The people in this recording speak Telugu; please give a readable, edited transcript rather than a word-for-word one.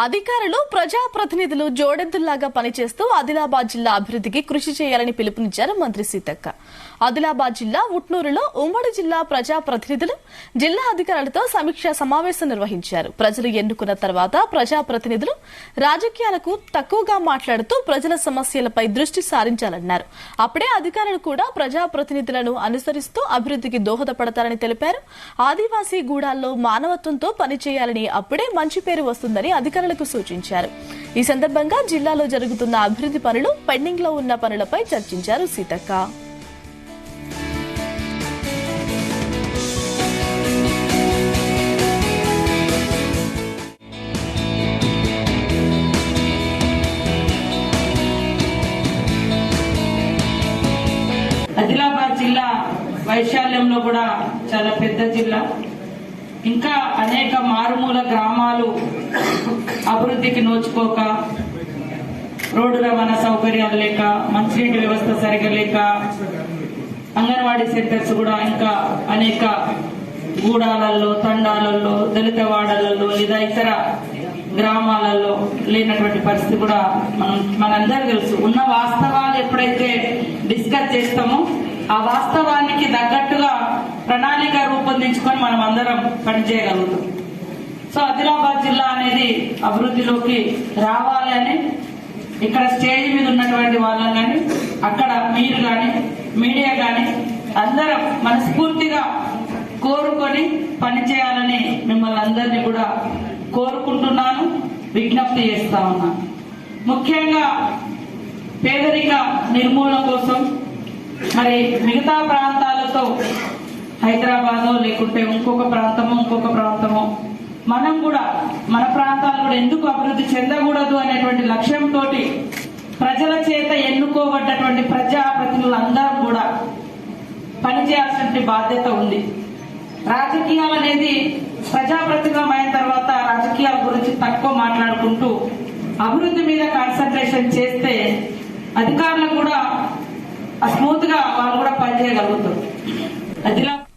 అధికారులు ప్రజాప్రతినిధులు జోడెద్దుల్లాగా పనిచేస్తూ ఆదిలాబాద్ జిల్లా అభివృద్ధికి కృషి చేయాలని పిలుపునిచ్చారు మంత్రి సీతక్క. ఆదిలాబాద్ జిల్లా ఉట్నూరులో ఉమ్మడి జిల్లా ప్రజాప్రతినిధులు జిల్లా అధికారులతో సమీక్షా సమావేశం నిర్వహించారు. ప్రజలు ఎన్నుకున్న తర్వాత ప్రజాప్రతినిధులు రాజకీయాలకు తక్కువగా మాట్లాడుతూ ప్రజల సమస్యలపై దృష్టి సారించాలన్నారు. అప్పుడే అధికారులు కూడా ప్రజాప్రతినిధులను అనుసరిస్తూ అభివృద్ధికి దోహదపడతారని తెలిపారు. ఆదివాసీ గూడాల్లో మానవత్వంతో పనిచేయాలని, అప్పుడే మంచి పేరు వస్తుందని అధికారులకు సూచించారు. ఈ సందర్భంగా జిల్లాలో జరుగుతున్న అభివృద్ధి పనులు, పెండింగ్ లో ఉన్న పనులపై చర్చించారు సీతక్క. ఆదిలాబాద్ జిల్లా వైశాల్యంలో కూడా చాలా పెద్ద జిల్లా. ఇంకా అనేక మారుమూల గ్రామాలు అభివృద్ధికి నోచుకోక, రోడ్డు రవాణా సౌకర్యాలు లేక, మంచినీటి వ్యవస్థ సరిగా లేక, అంగన్వాడీ సెంటర్స్ కూడా ఇంకా అనేక గూడాలలో, తండాలలో, దళిత వాడలలో లేదా ఇతర గ్రామాలలో లేనటువంటి పరిస్థితి కూడా మనందరూ తెలుసు. ఉన్న వాస్తవాలు ఎప్పుడైతే డిస్కస్ చేస్తామో ఆ వాస్తవానికి తగ్గట్టుగా ప్రణాళిక రూపొందించుకొని మనం అందరం పనిచేయగలుగుతాం. సో ఆదిలాబాద్ జిల్లా అనేది అభివృద్ధిలోకి రావాలి అని ఇక్కడ స్టేజ్ మీద ఉన్నటువంటి వాళ్ళం కానీ, అక్కడ మీరు కానీ, మీడియా కానీ అందరం మనస్ఫూర్తిగా కోరుకొని పనిచేయాలని మిమ్మల్ని అందరినీ కూడా కోరుకుంటున్నాను, విజ్ఞప్తి చేస్తా ఉన్నాను. ముఖ్యంగా పేదరిక నిర్మూలన కోసం మరి మిగతా ప్రాంతాలతో, హైదరాబాద్ లేకుంటే ఇంకొక ప్రాంతమో మనం కూడా మన ప్రాంతాలు కూడా ఎందుకు అభివృద్ధి చెందకూడదు అనేటువంటి లక్ష్యంతో ప్రజల చేత ఎన్నుకోబడ్డటువంటి ప్రజాప్రతినిధులందరూ కూడా పనిచేయాల్సిన బాధ్యత ఉంది. రాజకీయాలు అనేది ప్రజాప్రతినిధులం అయిన తర్వాత రాజకీయాల గురించి తక్కువ మాట్లాడుకుంటూ అభివృద్ధి మీద కాన్సన్ట్రేషన్ చేస్తే అధికారులు కూడా స్మూత్ గా వాళ్ళు కూడా పనిచేయగలుగుతారు.